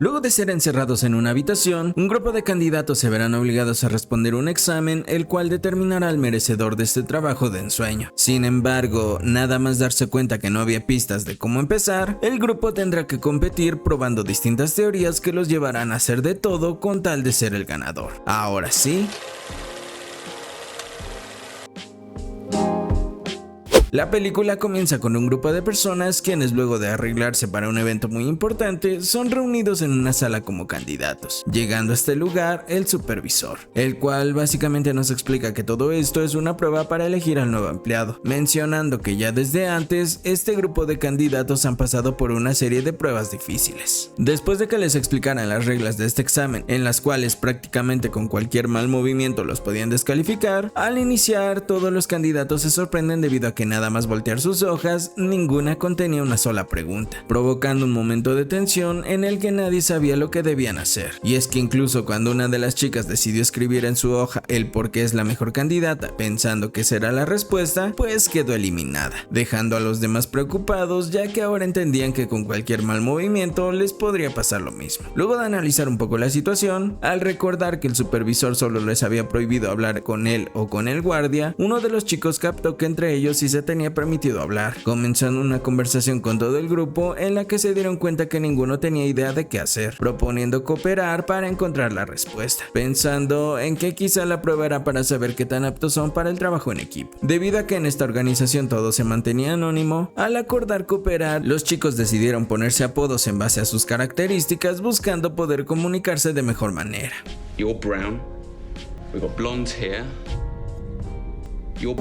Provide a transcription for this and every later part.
Luego de ser encerrados en una habitación, un grupo de candidatos se verán obligados a responder un examen, el cual determinará al merecedor de este trabajo de ensueño. Sin embargo, nada más darse cuenta que no había pistas de cómo empezar, el grupo tendrá que competir probando distintas teorías que los llevarán a hacer de todo con tal de ser el ganador. Ahora sí, la película comienza con un grupo de personas quienes, luego de arreglarse para un evento muy importante, son reunidos en una sala como candidatos, llegando a este lugar el supervisor, el cual básicamente nos explica que todo esto es una prueba para elegir al nuevo empleado, mencionando que ya desde antes este grupo de candidatos han pasado por una serie de pruebas difíciles. Después de que les explicaran las reglas de este examen, en las cuales prácticamente con cualquier mal movimiento los podían descalificar, al iniciar todos los candidatos se sorprenden debido a que nada más voltear sus hojas, ninguna contenía una sola pregunta, provocando un momento de tensión en el que nadie sabía lo que debían hacer. Y es que incluso cuando una de las chicas decidió escribir en su hoja el por qué es la mejor candidata, pensando que será la respuesta, pues quedó eliminada, dejando a los demás preocupados, ya que ahora entendían que con cualquier mal movimiento les podría pasar lo mismo. Luego de analizar un poco la situación, al recordar que el supervisor solo les había prohibido hablar con él o con el guardia, uno de los chicos captó que entre ellos sí se tenía permitido hablar, comenzando una conversación con todo el grupo en la que se dieron cuenta que ninguno tenía idea de qué hacer, proponiendo cooperar para encontrar la respuesta, pensando en que quizá la prueba era para saber qué tan aptos son para el trabajo en equipo. Debido a que en esta organización todo se mantenía anónimo, al acordar cooperar, los chicos decidieron ponerse apodos en base a sus características, buscando poder comunicarse de mejor manera. You're brown, we've got blonde hair, you're...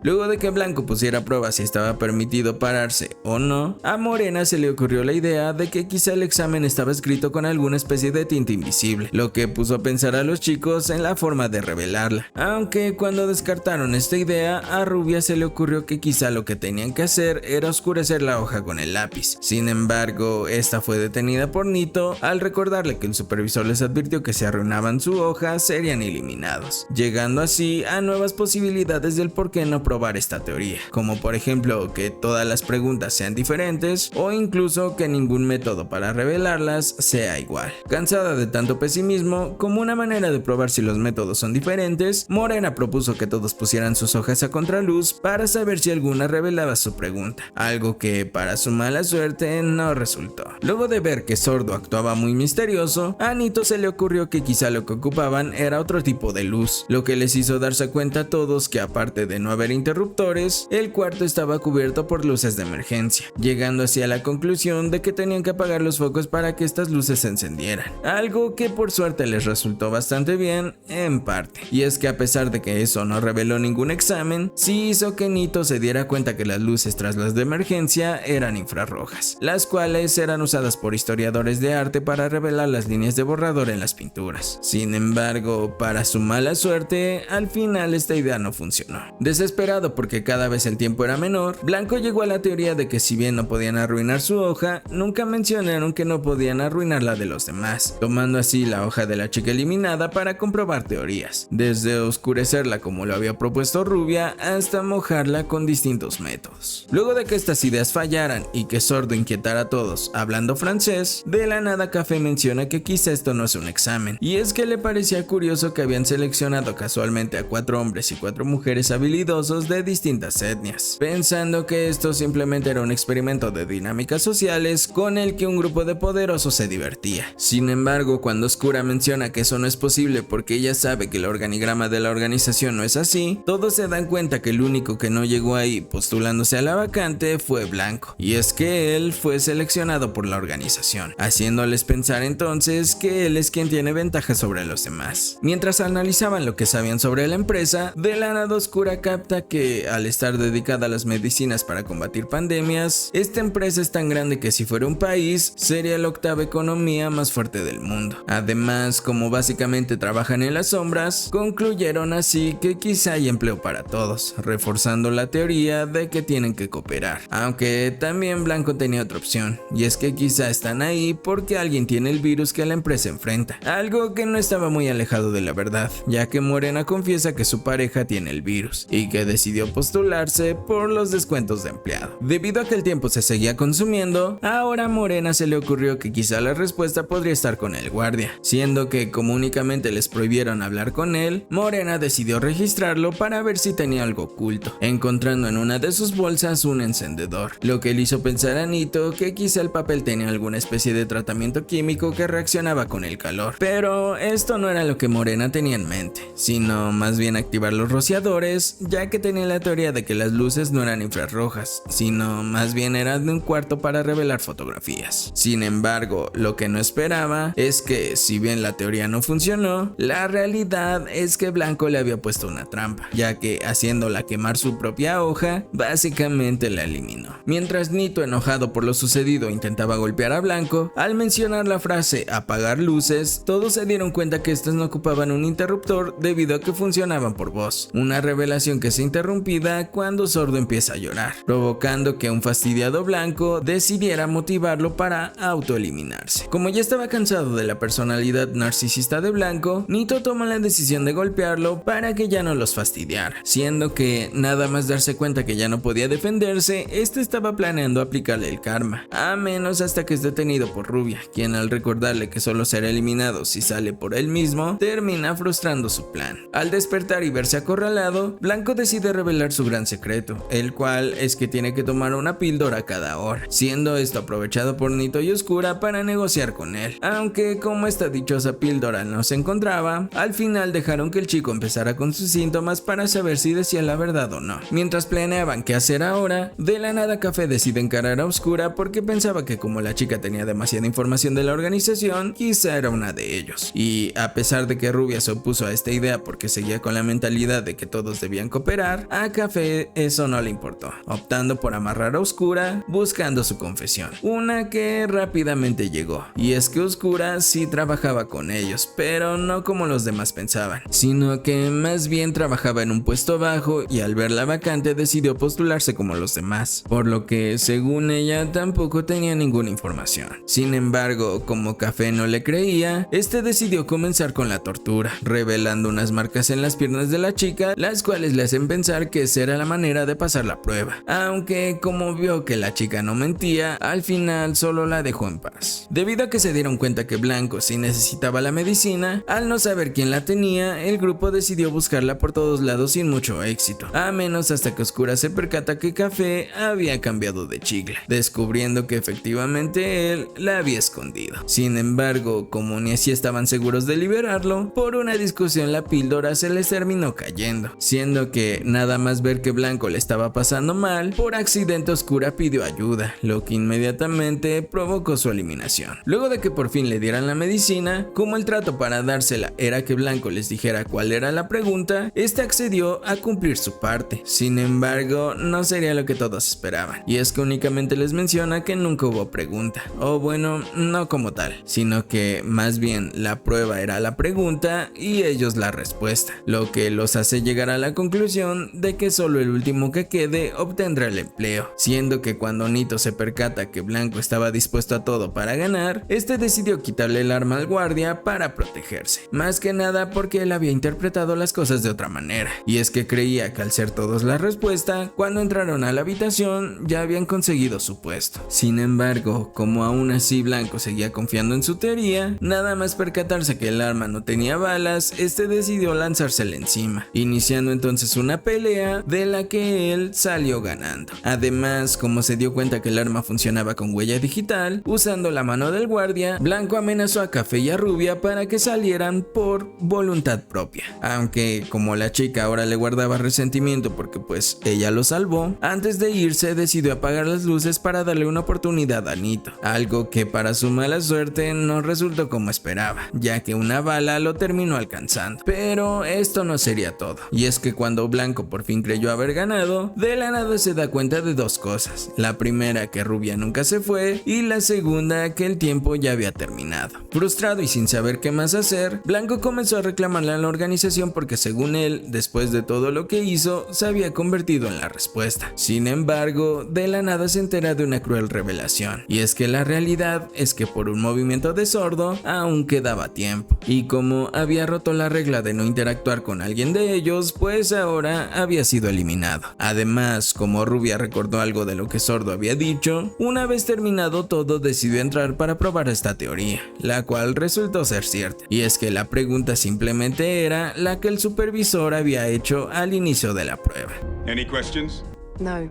Luego de que Blanco pusiera a prueba si estaba permitido pararse o no, a Morena se le ocurrió la idea de que quizá el examen estaba escrito con alguna especie de tinta invisible, lo que puso a pensar a los chicos en la forma de revelarla. Aunque cuando descartaron esta idea, a Rubia se le ocurrió que quizá lo que tenían que hacer era oscurecer la hoja con el lápiz. Sin embargo, esta fue detenida por Nito al recordarle que el supervisor les advirtió que si arruinaban su hoja serían eliminados, llegando así a nuevas posibilidades del por qué no probar esta teoría, como por ejemplo que todas las preguntas sean diferentes o incluso que ningún método para revelarlas sea igual. Cansada de tanto pesimismo, como una manera de probar si los métodos son diferentes, Morena propuso que todos pusieran sus hojas a contraluz para saber si alguna revelaba su pregunta, algo que para su mala suerte no resultó. Luego de ver que Sordo actuaba muy misterioso, a Nito se le ocurrió que quizá lo que ocupaban era otro tipo de luz, lo que les hizo darse cuenta a todos que aparte de no haber interruptores, el cuarto estaba cubierto por luces de emergencia, llegando así a la conclusión de que tenían que apagar los focos para que estas luces se encendieran, algo que por suerte les resultó bastante bien en parte. Y es que a pesar de que eso no reveló ningún examen, sí hizo que Nito se diera cuenta que las luces tras las de emergencia eran infrarrojas, las cuales eran usadas por historiadores de arte para revelar las líneas de borrador en las pinturas. Sin embargo, para su mala suerte, al final esta idea no funcionó. Desesperado porque cada vez el tiempo era menor, Blanco llegó a la teoría de que si bien no podían arruinar su hoja, nunca mencionaron que no podían arruinar la de los demás, tomando así la hoja de la chica eliminada para comprobar teorías, desde oscurecerla como lo había propuesto Rubia hasta mojarla con distintos métodos. Luego de que estas ideas fallaran y que Sordo inquietara a todos hablando francés, de la nada Café menciona que quizá esto no es un examen, y es que le parecía curioso que habían seleccionado casualmente a 4 hombres y 4 mujeres habilidosos de distintas etnias, pensando que esto simplemente era un experimento de dinámicas sociales con el que un grupo de poderosos se divertía. Sin embargo, cuando Oscura menciona que eso no es posible porque ella sabe que el organigrama de la organización no es así, todos se dan cuenta que el único que no llegó ahí postulándose a la vacante fue Blanco, y es que él fue seleccionado por la organización, haciéndoles pensar entonces que él es quien tiene ventaja sobre los demás. Mientras analizaban lo que sabían sobre la empresa, de la nada Oscura capta que al estar dedicada a las medicinas para combatir pandemias, esta empresa es tan grande que si fuera un país, sería la 8ª economía más fuerte del mundo. Además, como básicamente trabajan en las sombras, concluyeron así que quizá hay empleo para todos, reforzando la teoría de que tienen que cooperar. Aunque también Blanco tenía otra opción, y es que quizá están ahí porque alguien tiene el virus que la empresa enfrenta, algo que no estaba muy alejado de la verdad, ya que Morena confiesa que su pareja tiene el virus, y que de decidió postularse por los descuentos de empleado. Debido a que el tiempo se seguía consumiendo, ahora a Morena se le ocurrió que quizá la respuesta podría estar con el guardia, siendo que como únicamente les prohibieron hablar con él, Morena decidió registrarlo para ver si tenía algo oculto, encontrando en una de sus bolsas un encendedor, lo que le hizo pensar a Nito que quizá el papel tenía alguna especie de tratamiento químico que reaccionaba con el calor. Pero esto no era lo que Morena tenía en mente, sino más bien activar los rociadores, ya que tenía la teoría de que las luces no eran infrarrojas, sino más bien eran de un cuarto para revelar fotografías. Sin embargo, lo que no esperaba es que, si bien la teoría no funcionó, la realidad es que Blanco le había puesto una trampa, ya que haciéndola quemar su propia hoja, básicamente la eliminó. Mientras Nito, enojado por lo sucedido, intentaba golpear a Blanco, al mencionar la frase apagar luces, todos se dieron cuenta que estas no ocupaban un interruptor debido a que funcionaban por voz, una revelación que es interrumpida cuando Sordo empieza a llorar, provocando que un fastidiado Blanco decidiera motivarlo para autoeliminarse. Como ya estaba cansado de la personalidad narcisista de Blanco, Nito toma la decisión de golpearlo para que ya no los fastidiara, siendo que nada más darse cuenta que ya no podía defenderse, este estaba planeando aplicarle el karma, a menos hasta que es detenido por Rubia, quien al recordarle que solo será eliminado si sale por él mismo, termina frustrando su plan. Al despertar y verse acorralado, Blanco decide revelar su gran secreto, el cual es que tiene que tomar una píldora cada hora, siendo esto aprovechado por Nito y Oscura para negociar con él, aunque como esta dichosa píldora no se encontraba, al final dejaron que el chico empezara con sus síntomas para saber si decía la verdad o no. Mientras planeaban qué hacer ahora, de la nada Café decide encarar a Oscura porque pensaba que como la chica tenía demasiada información de la organización, quizá era una de ellos. Y a pesar de que Rubia se opuso a esta idea porque seguía con la mentalidad de que todos debían cooperar, a Café eso no le importó, optando por amarrar a Oscura buscando su confesión, una que rápidamente llegó. Y es que Oscura sí trabajaba con ellos, pero no como los demás pensaban, sino que más bien trabajaba en un puesto bajo y al ver la vacante decidió postularse como los demás, por lo que según ella tampoco tenía ninguna información. Sin embargo, como Café no le creía, este decidió comenzar con la tortura, revelando unas marcas en las piernas de la chica, las cuales le hacen pensar que esa era la manera de pasar la prueba, aunque como vio que la chica no mentía, al final solo la dejó en paz. Debido a que se dieron cuenta que Blanco sí necesitaba la medicina, al no saber quién la tenía, el grupo decidió buscarla por todos lados sin mucho éxito, a menos hasta que Oscura se percata que Café había cambiado de chicle, descubriendo que efectivamente él la había escondido. Sin embargo, como ni así estaban seguros de liberarlo, por una discusión la píldora se les terminó cayendo, siendo que nada más ver que Blanco le estaba pasando mal, por accidente Oscura pidió ayuda, lo que inmediatamente provocó su eliminación. Luego de que por fin le dieran la medicina, como el trato para dársela era que Blanco les dijera cuál era la pregunta, este accedió a cumplir su parte. Sin embargo, no sería lo que todos esperaban, y es que únicamente les menciona que nunca hubo pregunta, o bueno, no como tal, sino que más bien la prueba era la pregunta y ellos la respuesta, lo que los hace llegar a la conclusión de que solo el último que quede obtendrá el empleo, siendo que cuando Nito se percata que Blanco estaba dispuesto a todo para ganar, este decidió quitarle el arma al guardia para protegerse, más que nada porque él había interpretado las cosas de otra manera, y es que creía que al ser todos la respuesta, cuando entraron a la habitación ya habían conseguido su puesto. Sin embargo, como aún así Blanco seguía confiando en su teoría, nada más percatarse que el arma no tenía balas, este decidió lanzársela encima, iniciando entonces una pelea de la que él salió ganando. Además, como se dio cuenta que el arma funcionaba con huella digital, usando la mano del guardia, Blanco amenazó a Café y a Rubia para que salieran por voluntad propia, aunque como la chica ahora le guardaba resentimiento porque pues ella lo salvó, antes de irse decidió apagar las luces para darle una oportunidad a Nito, algo que para su mala suerte no resultó como esperaba, ya que una bala lo terminó alcanzando. Pero esto no sería todo, y es que cuando Blanco por fin creyó haber ganado, de la nada se da cuenta de dos cosas: la primera, que Rubia nunca se fue, y la segunda, que el tiempo ya había terminado. Frustrado y sin saber qué más hacer, Blanco comenzó a reclamarle a la organización porque según él, después de todo lo que hizo, se había convertido en la respuesta. Sin embargo, de la nada se entera de una cruel revelación, y es que la realidad es que por un movimiento de Sordo aún quedaba tiempo, y como había roto la regla de no interactuar con alguien de ellos, pues ahora Rubia había sido eliminado. Además, como Rubia recordó algo de lo que Sordo había dicho, una vez terminado todo decidió entrar para probar esta teoría, la cual resultó ser cierta. Y es que la pregunta simplemente era la que el supervisor había hecho al inicio de la prueba. Any questions? No.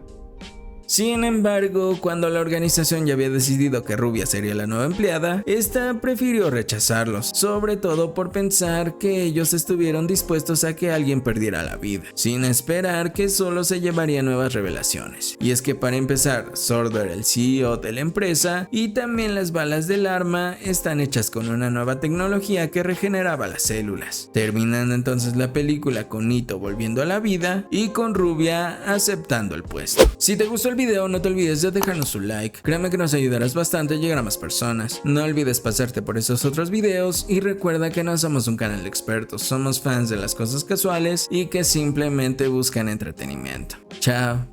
Sin embargo, cuando la organización ya había decidido que Rubia sería la nueva empleada, esta prefirió rechazarlos, sobre todo por pensar que ellos estuvieron dispuestos a que alguien perdiera la vida, sin esperar que solo se llevaría nuevas revelaciones. Y es que para empezar, Sordo era el CEO de la empresa y también las balas del arma están hechas con una nueva tecnología que regeneraba las células, terminando entonces la película con Nito volviendo a la vida y con Rubia aceptando el puesto. Si te gustó el video, no te olvides de dejarnos un like, créeme que nos ayudarás bastante a llegar a más personas. No olvides pasarte por esos otros videos y recuerda que no somos un canal de expertos, somos fans de las cosas casuales y que simplemente buscan entretenimiento. Chao.